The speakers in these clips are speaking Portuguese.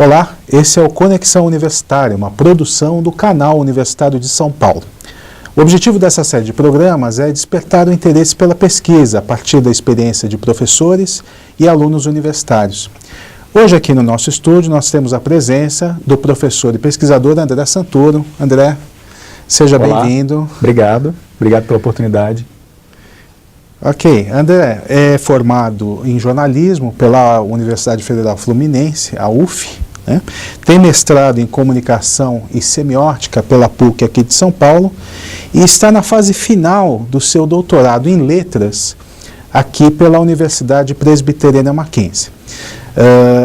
Olá, esse é o Conexão Universitária, uma produção do Canal Universitário de São Paulo. O objetivo dessa série de programas é despertar o interesse pela pesquisa a partir da experiência de professores e alunos universitários. Hoje aqui no nosso estúdio nós temos a presença do professor e pesquisador André Santoro. André, seja bem-vindo. Obrigado pela oportunidade. Ok, André é formado em jornalismo pela Universidade Federal Fluminense, a UF, né? Tem mestrado em comunicação e semiótica pela PUC aqui de São Paulo e está na fase final do seu doutorado em letras aqui pela Universidade Presbiteriana Mackenzie.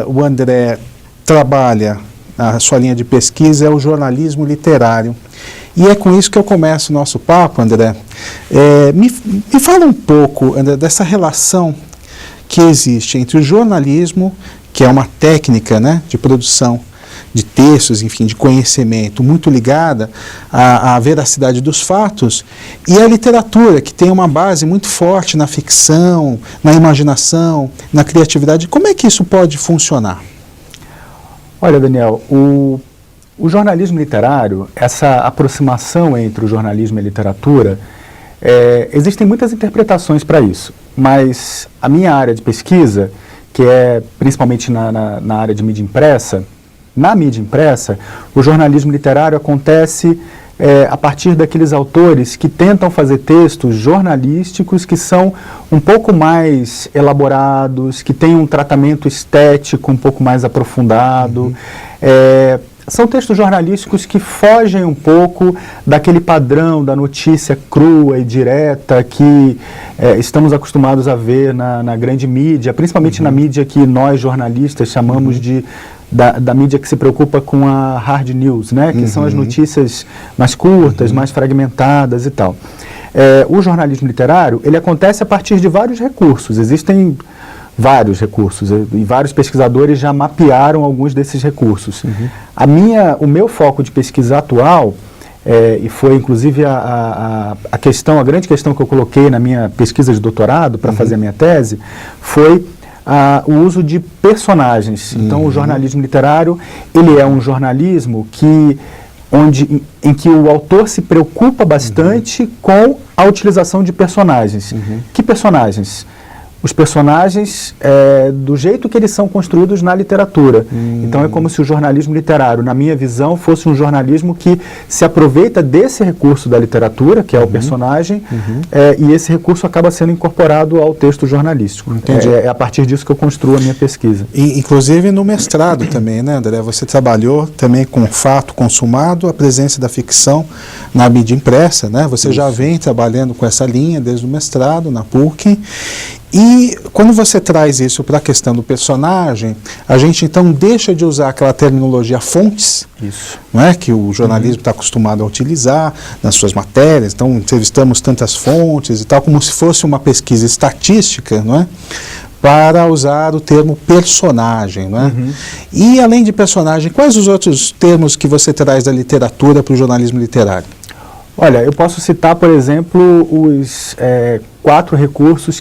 O André trabalha, a sua linha de pesquisa é o jornalismo literário. E é com isso que eu começo o nosso papo, André. Me fala um pouco, André, dessa relação que existe entre o jornalismo, que é uma técnica, né, de produção de textos, enfim, de conhecimento, muito ligada à veracidade dos fatos, e a literatura, que tem uma base muito forte na ficção, na imaginação, na criatividade. Como é que isso pode funcionar? Olha, Daniel, o jornalismo literário, essa aproximação entre o jornalismo e a literatura, existem muitas interpretações para isso, mas a minha área de pesquisa, que é principalmente na área de mídia impressa, na mídia impressa, o jornalismo literário acontece a partir daqueles autores que tentam fazer textos jornalísticos que são um pouco mais elaborados, que têm um tratamento estético um pouco mais aprofundado. São textos jornalísticos que fogem um pouco daquele padrão da notícia crua e direta que estamos acostumados a ver na grande mídia, principalmente na mídia que nós jornalistas chamamos da mídia que se preocupa com a hard news, né? Que são as notícias mais curtas, mais fragmentadas e tal. O jornalismo literário, ele acontece a partir de vários recursos. Existem vários recursos, e vários pesquisadores já mapearam alguns desses recursos. O meu foco de pesquisa atual, e foi inclusive a grande questão que eu coloquei na minha pesquisa de doutorado para fazer a minha tese, foi o uso de personagens. Então, o jornalismo literário, ele é um jornalismo em que o autor se preocupa bastante com a utilização de personagens. Que personagens? Os personagens do jeito que eles são construídos na literatura. Então é como se o jornalismo literário, na minha visão, fosse um jornalismo que se aproveita desse recurso da literatura, que é o personagem, e esse recurso acaba sendo incorporado ao texto jornalístico. É a partir disso que eu construo a minha pesquisa. Inclusive no mestrado também, né, André? Você trabalhou também com o fato consumado, a presença da ficção na mídia impressa, né? Você já vem trabalhando com essa linha desde o mestrado, na PUC. E quando você traz isso para a questão do personagem, a gente então deixa de usar aquela terminologia fontes, não é, que o jornalismo está acostumado a utilizar nas suas matérias. Então entrevistamos tantas fontes e tal, como se fosse uma pesquisa estatística, não é, para usar o termo personagem, não é? E além de personagem, quais os outros termos que você traz da literatura para o jornalismo literário? Olha, eu posso citar, por exemplo, os quatro recursos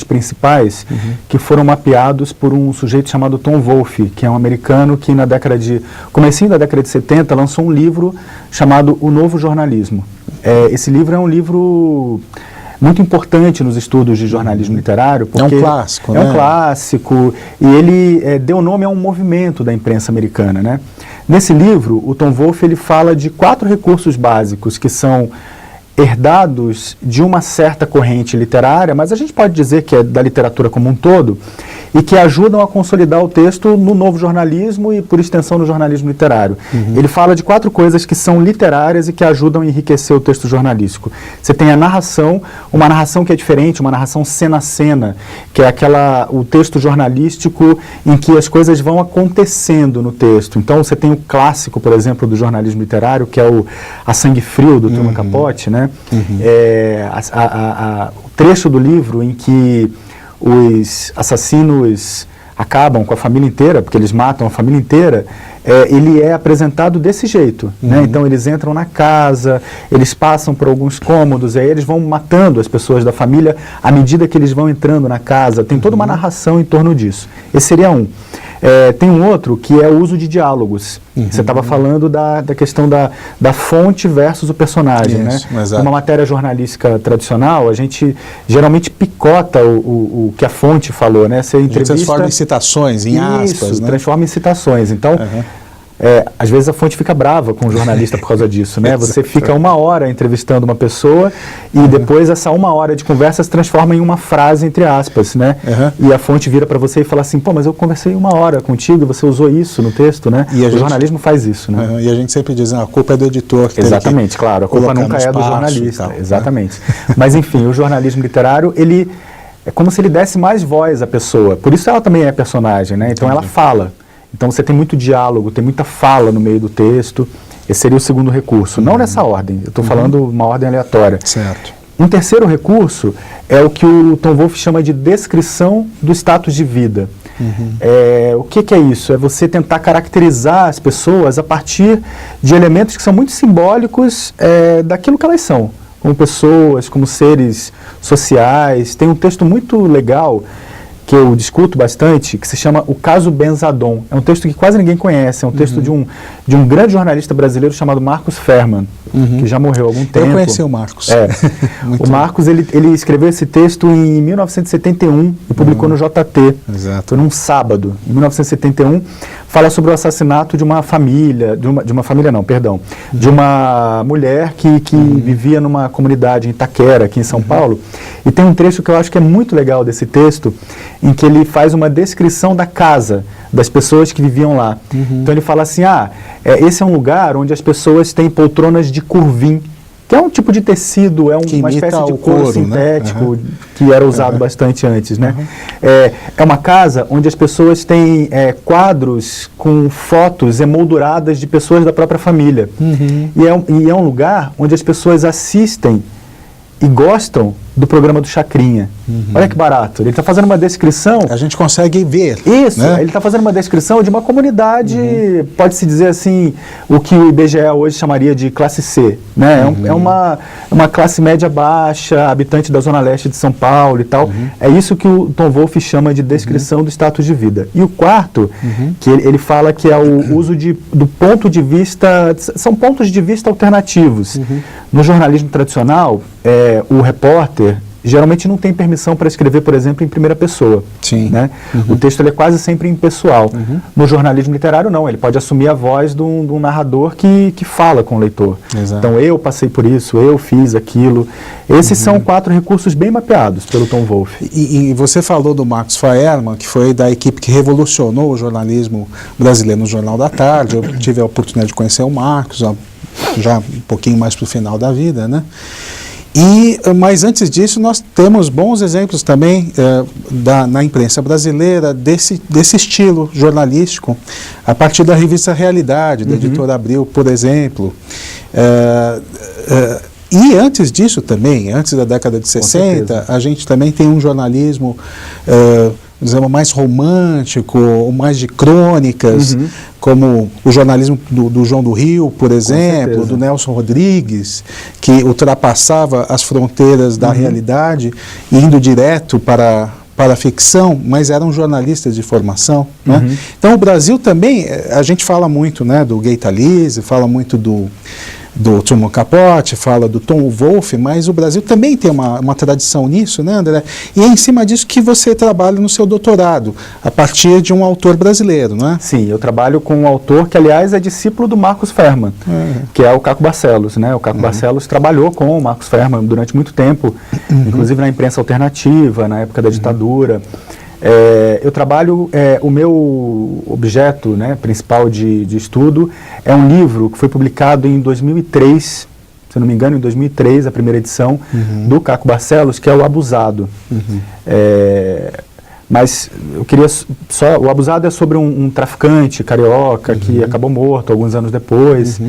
principais que foram mapeados por um sujeito chamado Tom Wolfe, que é um americano que comecinho da década de 70 lançou um livro chamado O Novo Jornalismo. Esse livro é um livro muito importante nos estudos de jornalismo literário, porque é um clássico, né? É um clássico, e ele deu nome a um movimento da imprensa americana, né? Nesse livro, o Tom Wolfe ele fala de 4 recursos básicos que são herdados de uma certa corrente literária, mas a gente pode dizer que é da literatura como um todo, e que ajudam a consolidar o texto no novo jornalismo e, por extensão, no jornalismo literário. Ele fala de 4 coisas que são literárias e que ajudam a enriquecer o texto jornalístico. Você tem a narração, uma narração que é diferente, uma narração cena a cena, que é o texto jornalístico em que as coisas vão acontecendo no texto. Então, você tem o clássico, por exemplo, do jornalismo literário, que é A Sangue Frio, do Truman Capote, né? O trecho do livro em que os assassinos acabam com a família inteira, porque eles matam a família inteira, ele é apresentado desse jeito, né? Então eles entram na casa, eles passam por alguns cômodos, e aí eles vão matando as pessoas da família à medida que eles vão entrando na casa. Tem toda uma narração em torno disso. Esse seria um. Tem um outro que é o uso de diálogos. Você estava falando da questão da fonte versus o personagem. Isso, né? exato. Numa matéria jornalística tradicional, a gente geralmente picota o que a fonte falou. Né? Você entrevista... transforma em citações, em aspas. Isso, né? transforma em citações. Então... às vezes a fonte fica brava com o jornalista por causa disso, né? Você fica 1 hora entrevistando uma pessoa e depois essa 1 hora de conversa se transforma em uma frase entre aspas, né? E a fonte vira para você e fala assim, pô, mas eu conversei 1 hora contigo e você usou isso no texto, né? O jornalismo faz isso, né? E a gente sempre diz, a culpa é do editor. Exatamente, claro, a culpa nunca é do jornalista. Tal, exatamente. Mas enfim, o jornalismo literário, ele é como se ele desse mais voz à pessoa. Por isso ela também é personagem, né? Então ela fala. Então você tem muito diálogo, tem muita fala no meio do texto. Esse seria o segundo recurso. Não nessa ordem, eu estou falando uma ordem aleatória. Certo. Um terceiro recurso é o que o Tom Wolfe chama de descrição do status de vida. O que é isso? É você tentar caracterizar as pessoas a partir de elementos que são muito simbólicos daquilo que elas são. Como pessoas, como seres sociais. Tem um texto muito legal que eu discuto bastante, que se chama O Caso Benzadon. É um texto que quase ninguém conhece, é um texto de um grande jornalista brasileiro chamado Marcos Ferman, que já morreu há algum tempo. Eu conheci o Marcos. O Marcos, ele escreveu esse texto em 1971 e publicou no JT. Exato. Foi num sábado, em 1971, fala sobre o assassinato de uma família, de uma mulher que vivia numa comunidade em Itaquera, aqui em São Paulo. E tem um trecho que eu acho que é muito legal desse texto, em que ele faz uma descrição da casa, das pessoas que viviam lá. Então ele fala assim, esse é um lugar onde as pessoas têm poltronas de curvim, que é um tipo de tecido, uma espécie de couro sintético, né? Que era usado bastante antes, né? É uma casa onde as pessoas têm quadros com fotos emolduradas de pessoas da própria família. E é um lugar onde as pessoas assistem e gostam do programa do Chacrinha. Olha que barato. Ele está fazendo uma descrição... A gente consegue ver. Isso. Né? Ele está fazendo uma descrição de uma comunidade, pode-se dizer assim, o que o IBGE hoje chamaria de classe C. Né? É uma classe média baixa, habitante da zona leste de São Paulo e tal. É isso que o Tom Wolfe chama de descrição do status de vida. E o quarto, que ele fala que é o uso do ponto de vista... São pontos de vista alternativos. No jornalismo tradicional, o repórter geralmente não tem permissão para escrever, por exemplo, em primeira pessoa. Sim. Né? O texto ele é quase sempre impessoal. No jornalismo literário, não. Ele pode assumir a voz de um narrador que fala com o leitor. Exato. Então, eu passei por isso, eu fiz aquilo. Esses são 4 recursos bem mapeados pelo Tom Wolfe. E você falou do Marcos Faerman, que foi da equipe que revolucionou o jornalismo brasileiro no Jornal da Tarde. Eu tive a oportunidade de conhecer o Marcos, já um pouquinho mais para o final da vida, né? Mas antes disso, nós temos bons exemplos também na imprensa brasileira desse estilo jornalístico, a partir da revista Realidade, da editora Abril, por exemplo. E antes disso também, antes da década de 60, a gente também tem um jornalismo mais romântico, mais de crônicas, como o jornalismo do João do Rio, por exemplo, do Nelson Rodrigues, que ultrapassava as fronteiras da realidade, indo direto para a ficção, mas eram jornalistas de formação. Né? Então o Brasil também, a gente fala muito, né, do Gay Talese, fala muito do Truman Capote, fala do Tom Wolfe, mas o Brasil também tem uma tradição nisso, né, André? E é em cima disso que você trabalha no seu doutorado, a partir de um autor brasileiro, não é? Sim, eu trabalho com um autor que, aliás, é discípulo do Marcos Ferman, que é o Caco Barcelos, né? O Caco Barcelos trabalhou com o Marcos Ferman durante muito tempo, inclusive na imprensa alternativa, na época da ditadura. Eu trabalho, o meu objeto, né, principal de estudo é um livro que foi publicado em 2003, se não me engano, em 2003, a primeira edição, do Caco Barcelos, que é o Abusado. Mas eu queria só... O Abusado é sobre um traficante carioca que acabou morto alguns anos depois.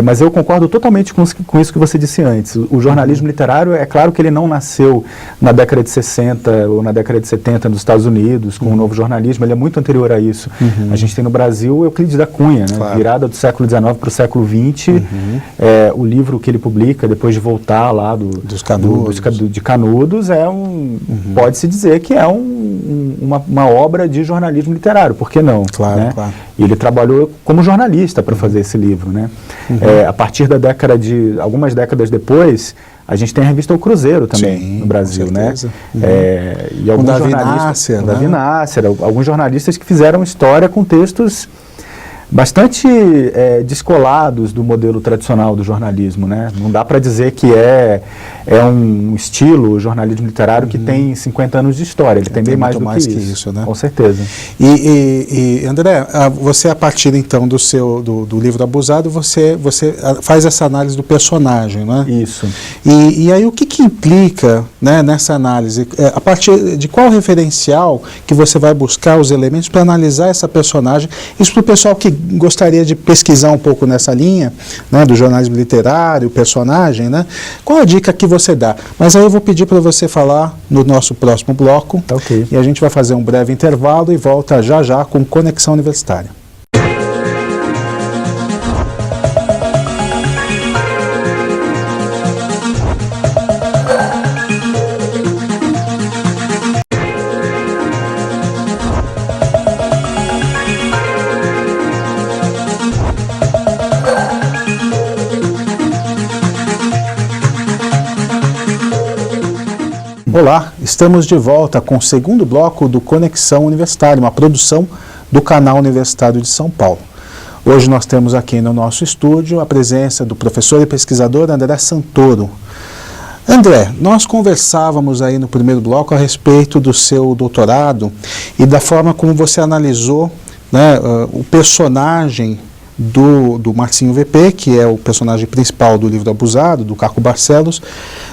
Mas eu concordo totalmente com isso que você disse antes. O jornalismo literário, é claro que ele não nasceu na década de 60 ou na década de 70 nos Estados Unidos, com o novo jornalismo, ele é muito anterior a isso. A gente tem no Brasil Euclides da Cunha, né? Claro. Virada do século XIX para o século XX, o livro que ele publica, depois de voltar lá dos Canudos. de Canudos, pode-se dizer que é uma obra de jornalismo literário, por que não? Claro, né? claro. E ele trabalhou como jornalista para fazer esse livro, né? A partir da algumas décadas depois, a gente tem a revista O Cruzeiro também, sim, no Brasil, né? E alguns Davi jornalistas, Nasser, Davi Nasser, alguns jornalistas que fizeram história com textos bastante descolados do modelo tradicional do jornalismo, né? Não dá para dizer que é um estilo, jornalismo literário, que tem 50 anos de história. Ele tem bem mais do que isso, né? Com certeza. E André, você, a partir então do livro Abusado, você faz essa análise do personagem, não é? Isso. E aí o que implica, né, nessa análise? A partir de qual referencial que você vai buscar os elementos para analisar essa personagem? Isso para o pessoal que gostaria de pesquisar um pouco nessa linha, né, do jornalismo literário, personagem, né? Qual a dica que você dá? Mas aí eu vou pedir para você falar no nosso próximo bloco. Tá, ok. E a gente vai fazer um breve intervalo e volta já já com Conexão Universitária. Olá, estamos de volta com o segundo bloco do Conexão Universitária, uma produção do Canal Universitário de São Paulo. Hoje nós temos aqui no nosso estúdio a presença do professor e pesquisador André Santoro. André, nós conversávamos aí no primeiro bloco a respeito do seu doutorado e da forma como você analisou, né, o personagem do Marcinho VP, que é o personagem principal do livro Abusado, do Caco Barcelos,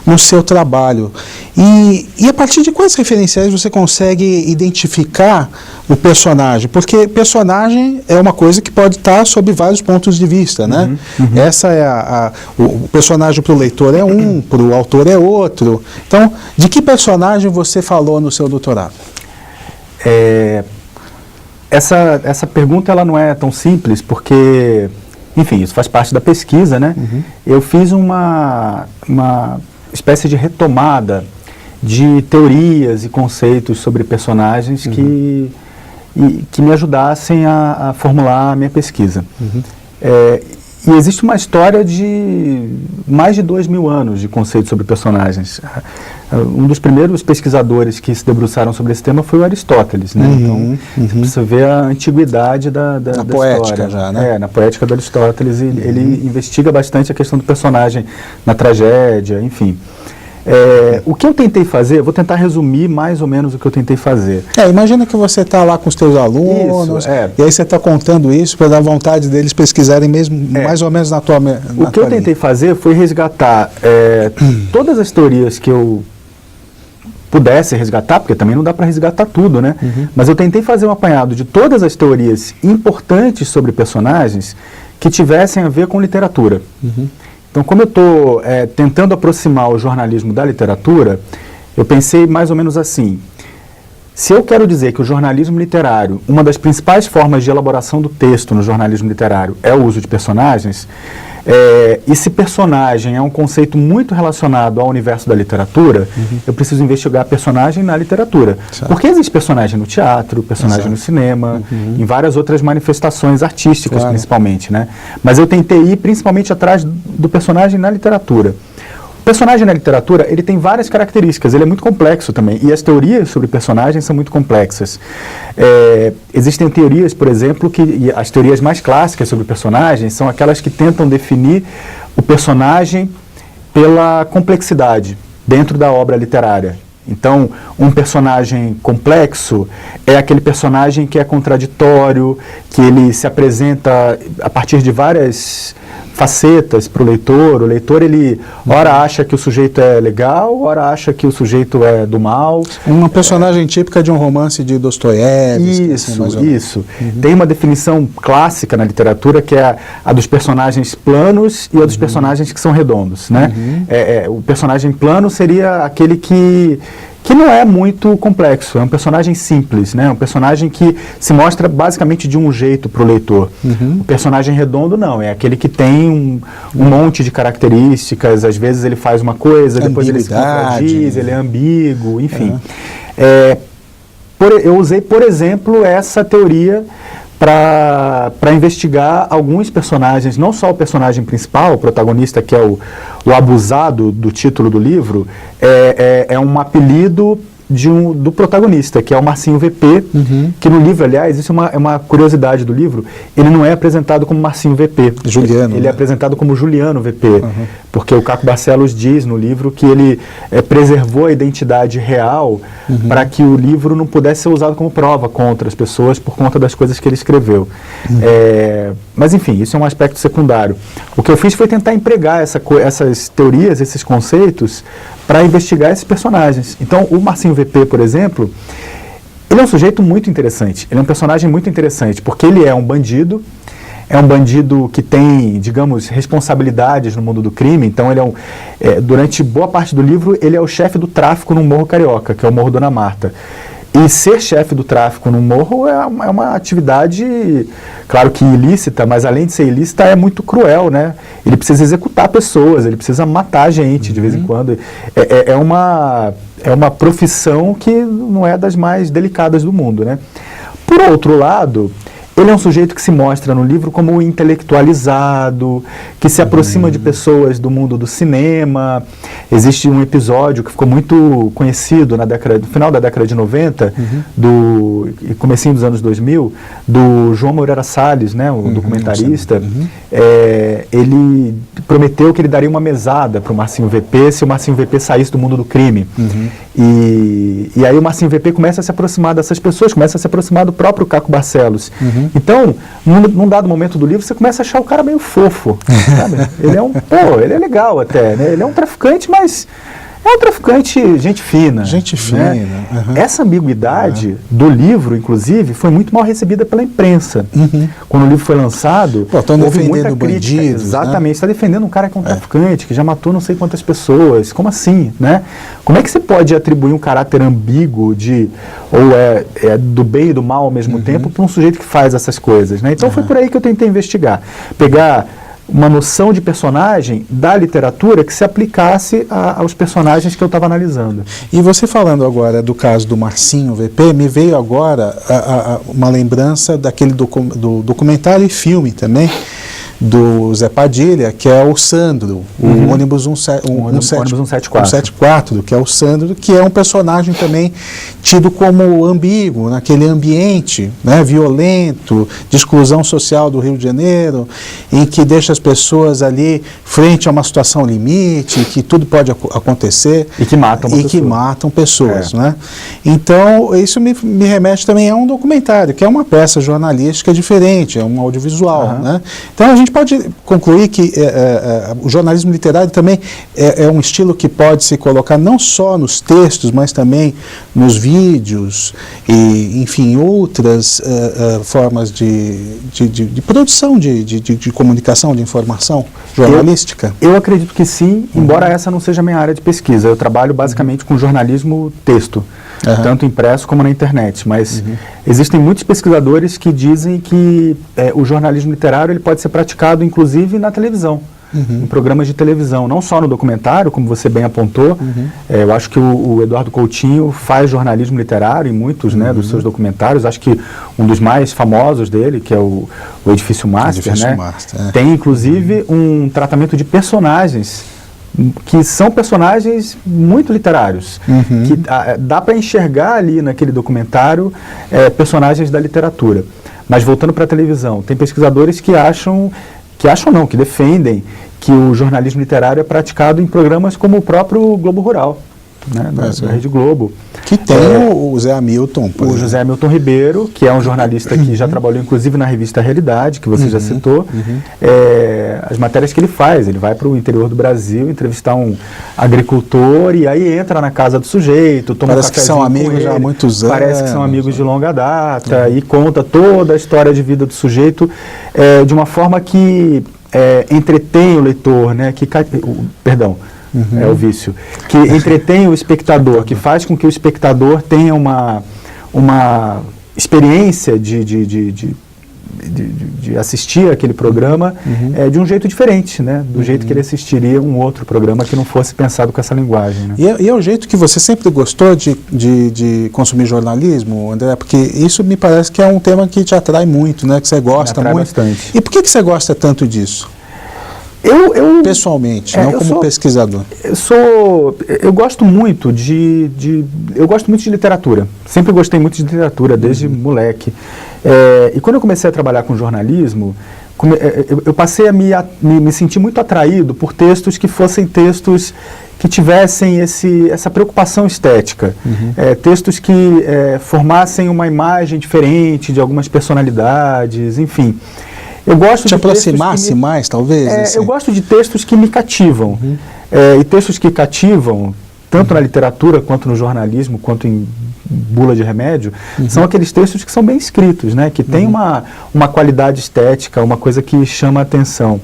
no seu trabalho. E a partir de quais referenciais você consegue identificar o personagem? Porque personagem é uma coisa que pode estar sob vários pontos de vista, né? Essa é o personagem para o leitor é um, para o autor é outro. Então, de que personagem você falou no seu doutorado? Essa pergunta ela não é tão simples, porque, enfim, isso faz parte da pesquisa, né? Eu fiz uma espécie de retomada de teorias e conceitos sobre personagens que me ajudassem a formular a minha pesquisa. E existe uma história de mais de 2000 anos de conceitos sobre personagens. Um dos primeiros pesquisadores que se debruçaram sobre esse tema foi o Aristóteles, né? Então, você vê a antiguidade da poética história. já, né? Na poética do Aristóteles, ele investiga bastante a questão do personagem na tragédia, enfim. O que eu tentei fazer, vou tentar resumir mais ou menos o que eu tentei fazer. Imagina que você está lá com os teus alunos, e aí você está contando isso para dar vontade deles pesquisarem mesmo, mais ou menos na tua linha. O que eu tentei fazer foi resgatar todas as teorias que eu pudesse resgatar, porque também não dá para resgatar tudo, né? Mas eu tentei fazer um apanhado de todas as teorias importantes sobre personagens que tivessem a ver com literatura. Então, como eu estou tentando aproximar o jornalismo da literatura, eu pensei mais ou menos assim: se eu quero dizer que o jornalismo literário, uma das principais formas de elaboração do texto no jornalismo literário é o uso de personagens, e se personagem é um conceito muito relacionado ao universo da literatura, eu preciso investigar personagem na literatura. Porque existe personagem no teatro, personagem no cinema, em várias outras manifestações artísticas, principalmente, né? Mas eu tentei ir principalmente atrás do personagem na literatura. O personagem na literatura, ele tem várias características, ele é muito complexo também, e as teorias sobre personagens são muito complexas. Existem teorias, por exemplo, e as teorias mais clássicas sobre personagens são aquelas que tentam definir o personagem pela complexidade dentro da obra literária. Então, um personagem complexo é aquele personagem que é contraditório, que ele se apresenta a partir de várias facetas para o leitor. O leitor, ele ora acha que o sujeito é legal, ora acha que o sujeito é do mal. Uma personagem típica de um romance de Dostoiévski. Isso, assim, isso. Tem uma definição clássica na literatura que é a dos personagens planos e a dos personagens que são redondos, né? O personagem plano seria aquele que não é muito complexo, é um personagem simples, né? Um personagem que se mostra basicamente de um jeito para o leitor. O personagem redondo não, é aquele que tem um monte de características, às vezes ele faz uma coisa, depois ele se contradiz, ele é ambíguo, enfim. Eu usei, por exemplo, essa teoria para investigar alguns personagens, não só o personagem principal, o protagonista, que é o abusado do título do livro, é um apelido do protagonista, que é o Marcinho VP, que no livro, aliás, isso é uma curiosidade do livro, ele não é apresentado como Marcinho VP. Juliano. Ele é apresentado como Juliano VP, porque o Caco Barcelos diz no livro que ele preservou a identidade real para que o livro não pudesse ser usado como prova contra as pessoas por conta das coisas que ele escreveu. Mas, enfim, isso é um aspecto secundário. O que eu fiz foi tentar empregar essas teorias, esses conceitos, para investigar esses personagens. Então, o Marcinho VP, por exemplo, ele é um sujeito muito interessante, ele é um personagem muito interessante, porque ele é um bandido que tem, digamos, responsabilidades no mundo do crime. Então, ele durante boa parte do livro, ele é o chefe do tráfico no Morro Carioca, que é o Morro Dona Marta. E ser chefe do tráfico no morro é uma atividade, claro que ilícita, mas além de ser ilícita, é muito cruel, né? Ele precisa executar pessoas, ele precisa matar gente de vez em quando. É uma profissão que não é das mais delicadas do mundo, né? Por outro lado, ele é um sujeito que se mostra no livro como intelectualizado, que se aproxima de pessoas do mundo do cinema. Existe um episódio que ficou muito conhecido no final da década de 90, e comecinho dos anos 2000, do João Moreira Salles, né, o documentarista. Ele prometeu que ele daria uma mesada para o Marcinho VP se o Marcinho VP saísse do mundo do crime. E aí o Marcinho VP começa a se aproximar dessas pessoas, começa a se aproximar do próprio Caco Barcelos. Então, num dado momento do livro, você começa a achar o cara meio fofo, sabe? Ele é legal até, né? Ele é um traficante, mas é um traficante gente fina. Gente fina. Né? Essa ambiguidade do livro, inclusive, foi muito mal recebida pela imprensa. Quando o livro foi lançado, houve muita crítica. Bandidos, exatamente, está defendendo um cara que é um traficante, que já matou não sei quantas pessoas. Como assim, né? Como é que você pode atribuir um caráter ambíguo ou é do bem e do mal ao mesmo tempo para um sujeito que faz essas coisas, né? Então foi por aí que eu tentei investigar. Pegar uma noção de personagem da literatura que se aplicasse aos personagens que eu estava analisando. E você falando agora do caso do Marcinho VP, me veio agora uma lembrança daquele do documentário e filme também, do Zé Padilha, que é o Sandro, o ônibus 174, que é o Sandro, que é um personagem também tido como ambíguo, naquele ambiente, né, violento, de exclusão social do Rio de Janeiro, em que deixa as pessoas ali frente a uma situação limite, que tudo pode acontecer. E que matam pessoas. Né? Então, isso me remete também a um documentário, que é uma peça jornalística diferente, é um audiovisual. Né? Então, a gente pode concluir que o jornalismo literário também é um estilo que pode se colocar não só nos textos, mas também nos vídeos e, enfim, outras formas de produção de comunicação, de informação jornalística? Eu acredito que sim, embora essa não seja a minha área de pesquisa. Eu trabalho basicamente com jornalismo texto, tanto impresso como na internet, mas existem muitos pesquisadores que dizem que o jornalismo literário ele pode ser praticado inclusive na televisão, em programas de televisão, não só no documentário, como você bem apontou. Eu acho que o Eduardo Coutinho faz jornalismo literário em muitos dos seus documentários. Acho que um dos mais famosos dele, que é o Edifício Master, tem inclusive um tratamento de personagens que são personagens muito literários, que dá para enxergar ali naquele documentário personagens da literatura. Mas voltando para a televisão, tem pesquisadores que que defendem que o jornalismo literário é praticado em programas como o próprio Globo Rural. né, da Rede Globo. Que tem o Zé Hamilton. O José Hamilton Ribeiro, que é um jornalista que já trabalhou inclusive na revista Realidade, que você já citou. As matérias que ele faz, ele vai para o interior do Brasil entrevistar um agricultor e aí entra na casa do sujeito, toma Parece um cafezinho que são amigos com já há ele, muitos anos. parece que são amigos de longa data e conta toda a história de vida do sujeito de uma forma que entretém o leitor, né? É o vício, que entretém o espectador, que faz com que o espectador tenha uma experiência de assistir aquele programa de um jeito diferente, né? Do jeito que ele assistiria um outro programa que não fosse pensado com essa linguagem. Né? E é o jeito que você sempre gostou de consumir jornalismo, André? Porque isso me parece que é um tema que te atrai muito, né? Que você gosta muito. Bastante. E por que você gosta tanto disso? Pessoalmente, não como pesquisador. Eu gosto muito de literatura. Sempre gostei muito de literatura, desde moleque. E quando eu comecei a trabalhar com jornalismo, eu passei a me sentir muito atraído por textos que fossem textos que tivessem essa preocupação estética. Textos que formassem uma imagem diferente de algumas personalidades, enfim. Eu gosto de aproximasse mais, talvez? Eu gosto de textos que me cativam. E textos que cativam, tanto na literatura, quanto no jornalismo, quanto em bula de remédio, são aqueles textos que são bem escritos, né? Que tem uma qualidade estética, uma coisa que chama a atenção.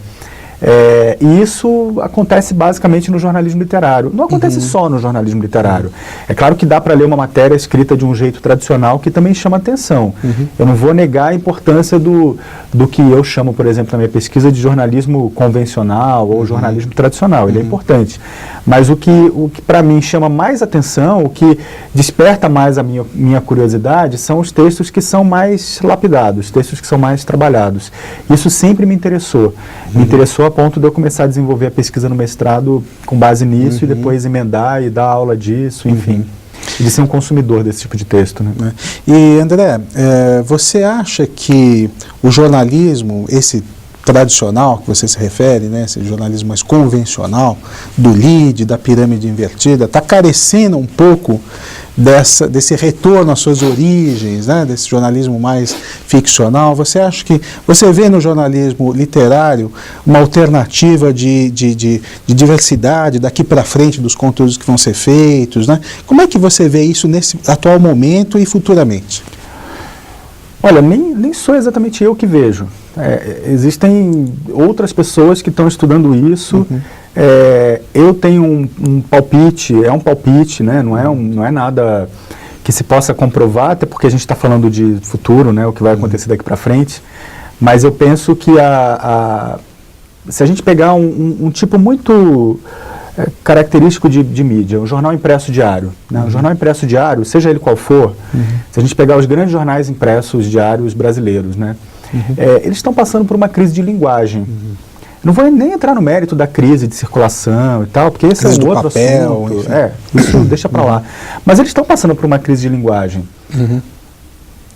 E isso acontece basicamente no jornalismo literário. Não acontece só no jornalismo literário. É claro que dá para ler uma matéria escrita de um jeito tradicional que também chama atenção. Eu não vou negar a importância do que eu chamo, por exemplo, na minha pesquisa de jornalismo convencional ou jornalismo tradicional. Ele é importante. Mas o que para mim chama mais atenção, o que desperta mais a minha curiosidade, são os textos que são mais lapidados, textos que são mais trabalhados. Isso sempre me interessou. Me interessou a ponto de eu começar a desenvolver a pesquisa no mestrado com base nisso e depois emendar e dar aula disso, enfim. De ser um consumidor desse tipo de texto. Né? E, André, você acha que o jornalismo, esse tradicional que você se refere, né, esse jornalismo mais convencional, do lead, da pirâmide invertida, está carecendo um pouco desse retorno às suas origens, né, desse jornalismo mais ficcional? Você acha que você vê no jornalismo literário uma alternativa de diversidade daqui para frente dos conteúdos que vão ser feitos, né? Como é que você vê isso nesse atual momento e futuramente? Olha, nem sou exatamente eu que vejo. Existem outras pessoas que estão estudando isso. Eu tenho um palpite, é um palpite, né? Não é nada que se possa comprovar, até porque a gente está falando de futuro, né? O que vai acontecer daqui para frente. Mas eu penso que se a gente pegar um tipo muito característico de mídia, o jornal impresso diário. Né? O jornal impresso diário, seja ele qual for, se a gente pegar os grandes jornais impressos diários brasileiros, né? Eles estão passando por uma crise de linguagem. Não vou nem entrar no mérito da crise de circulação e tal, porque esse é um outro assunto. Isso deixa para lá. Mas eles estão passando por uma crise de linguagem.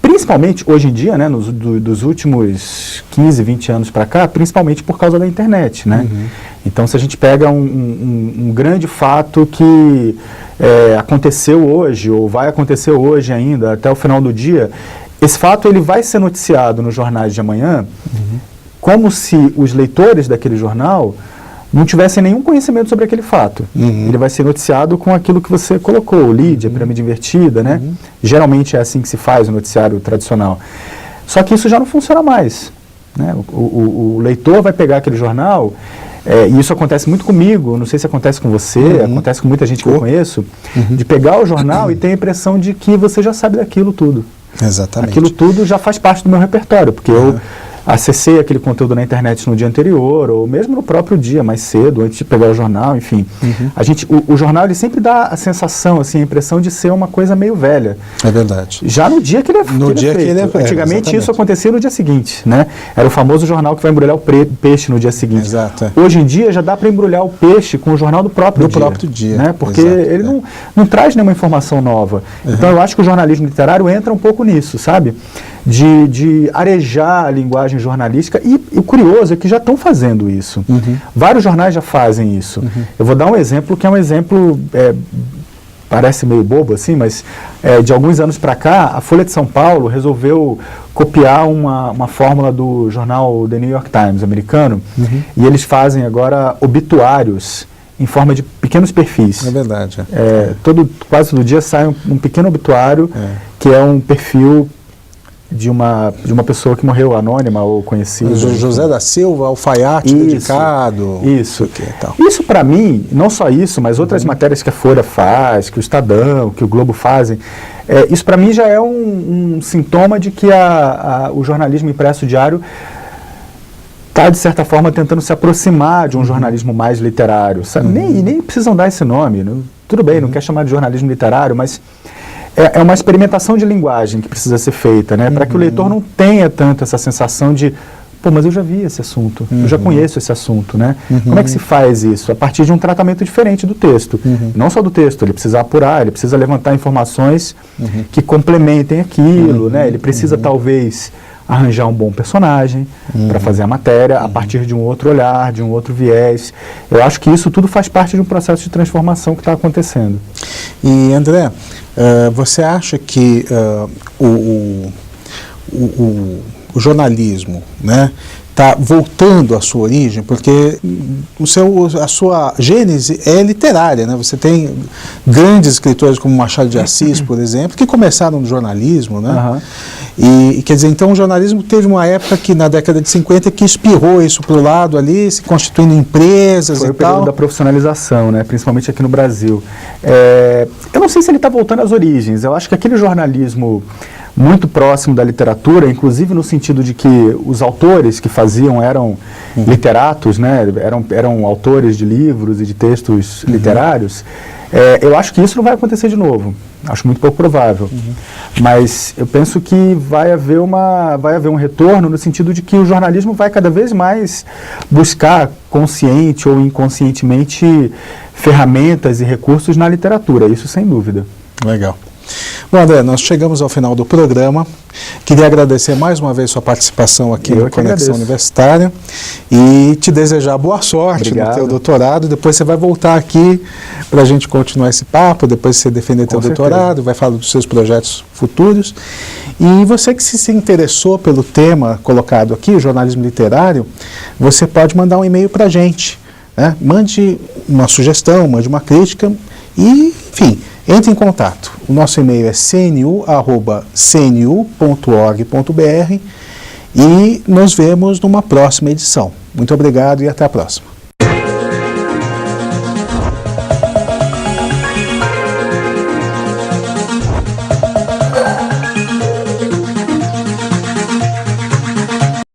Principalmente, hoje em dia, né, dos últimos 15, 20 anos para cá, principalmente por causa da internet. Né? Então, se a gente pega um grande fato que aconteceu hoje, ou vai acontecer hoje ainda, até o final do dia, esse fato ele vai ser noticiado nos jornais de amanhã, como se os leitores daquele jornal não tivessem nenhum conhecimento sobre aquele fato. Ele vai ser noticiado com aquilo que você colocou, o lead, a pirâmide invertida, né? Geralmente é assim que se faz o noticiário tradicional. Só que isso já não funciona mais. Né? O leitor vai pegar aquele jornal, e isso acontece muito comigo, não sei se acontece com você, acontece com muita gente que eu conheço, de pegar o jornal e ter a impressão de que você já sabe daquilo tudo. Exatamente. Aquilo tudo já faz parte do meu repertório, porque eu acessei aquele conteúdo na internet no dia anterior, ou mesmo no próprio dia, mais cedo, antes de pegar o jornal, enfim. O jornal ele sempre dá a sensação, assim, a impressão de ser uma coisa meio velha. É verdade. Já no dia que ele é feito. Antigamente isso acontecia no dia seguinte, né? Era o famoso jornal que vai embrulhar o peixe no dia seguinte. Exato. Hoje em dia já dá para embrulhar o peixe com o jornal do próprio dia. Né? Porque ele não traz nenhuma informação nova. Então eu acho que o jornalismo literário entra um pouco nisso, sabe? De arejar a linguagem jornalística, e o curioso é que já estão fazendo isso. Vários jornais já fazem isso. Eu vou dar um exemplo que é um exemplo parece meio bobo assim, mas de alguns anos para cá, a Folha de São Paulo resolveu copiar uma fórmula do jornal The New York Times americano, e eles fazem agora obituários em forma de pequenos perfis. É verdade. Quase todo dia sai um pequeno obituário, que é um perfil de uma pessoa que morreu, anônima ou conhecida. José da Silva, alfaiate dedicado. Isso. Tal. Isso para mim, não só isso, mas outras matérias que a Folha faz, que o Estadão, que o Globo fazem, isso para mim já é um sintoma de que o jornalismo impresso diário está, de certa forma, tentando se aproximar de um jornalismo mais literário. Sabe? Nem precisam dar esse nome. Tudo bem, não quer chamar de jornalismo literário, mas é uma experimentação de linguagem que precisa ser feita, né? Para que o leitor não tenha tanto essa sensação de, pô, mas eu já vi esse assunto, eu já conheço esse assunto, né? Como é que se faz isso? A partir de um tratamento diferente do texto. Não só do texto, ele precisa apurar, ele precisa levantar informações que complementem aquilo, né? Ele precisa, talvez, arranjar um bom personagem para fazer a matéria a partir de um outro olhar, de um outro viés. Eu acho que isso tudo faz parte de um processo de transformação que está acontecendo. E, André, você acha que o jornalismo, né, está voltando à sua origem? Porque a sua gênese é literária, né? Você tem grandes escritores como Machado de Assis, por exemplo, que começaram no jornalismo, né? E quer dizer, então o jornalismo teve uma época que na década de 50 que espirrou isso para o lado ali, se constituindo empresas e tal. Foi o período da profissionalização, né? Principalmente aqui no Brasil. Eu não sei se ele está voltando às origens. Eu acho que aquele jornalismo muito próximo da literatura, inclusive no sentido de que os autores que faziam eram literatos, né? Eram autores de livros e de textos literários. Eu acho que isso não vai acontecer de novo. Acho muito pouco provável. Mas eu penso que vai haver um retorno no sentido de que o jornalismo vai cada vez mais buscar, consciente ou inconscientemente, ferramentas e recursos na literatura. Isso sem dúvida. Legal. Bom, André, nós chegamos ao final do programa. Queria agradecer mais uma vez sua participação aqui no Conexão Universitária e te desejar boa sorte no teu doutorado. Depois você vai voltar aqui para a gente continuar esse papo, depois você defender teu doutorado, vai falar dos seus projetos futuros. E você que se interessou pelo tema colocado aqui, o jornalismo literário, você pode mandar um e-mail para a gente, né? Mande uma sugestão, mande uma crítica e, enfim, entre em contato. O nosso e-mail é cnu@cnu.org.br e nos vemos numa próxima edição. Muito obrigado e até a próxima.